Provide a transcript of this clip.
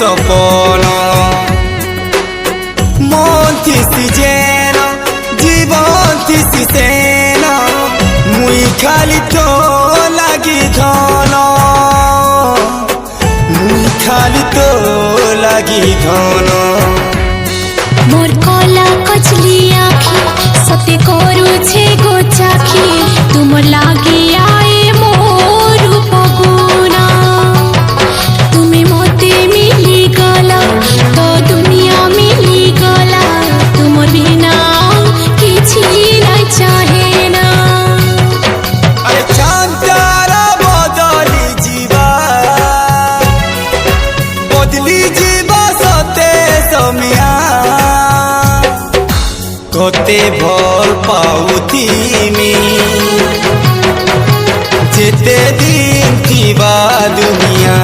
সপন মন থিসি যেন জীবন থিসি সেন মুই খালি তো লাগি ধন মুই খালি তো লাগি ধন मोर कला कचली आखी सते करूछे गो चाखी तुम लागे आए मोर पगुना तुम्हें मोते मिली गला तो दुनिया मिली गला तुमर बिना किछि नहीं चाहे ना अरे चांद तारा बदली जीवा सते समिया कते भल पाउथिमी जेते दिन थीबा दुनिया।